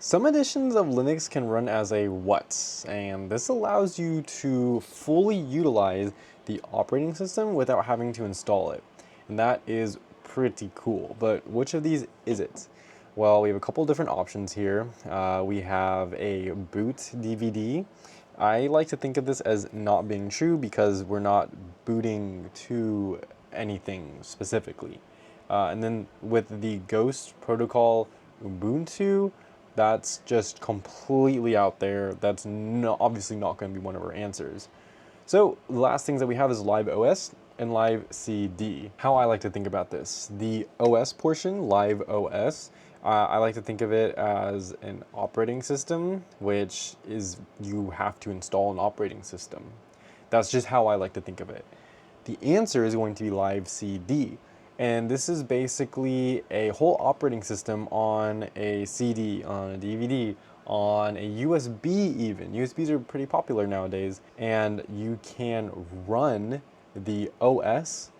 Some editions of Linux can run as a what, and this allows you to fully utilize the operating system without having to install it. And that is pretty cool. But which of these is it? Well, we have a couple different options here. We have a boot DVD. I like to think of this as not being true because we're not booting to anything specifically. And then with the Ghost Protocol Ubuntu, that's just completely out there. That's obviously not going to be one of our answers. So the last things that we have is live OS and live CD. How I like to think about this, the OS portion, live OS, I like to think of it as an operating system, which is you have to install an operating system. That's just how I like to think of it. The answer is going to be live CD. And this is basically a whole operating system on a CD, on a DVD, on a USB even. USBs are pretty popular nowadays, and you can run the OS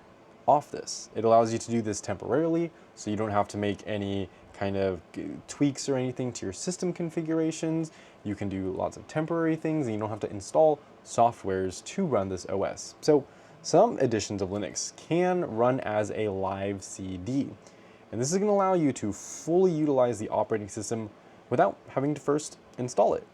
off this. It allows you to do this temporarily, so you don't have to make any kind of tweaks or anything to your system configurations. You can do lots of temporary things, and you don't have to install softwares to run this OS. So some editions of Linux can run as a live CD, and this is going to allow you to fully utilize the operating system without having to first install it.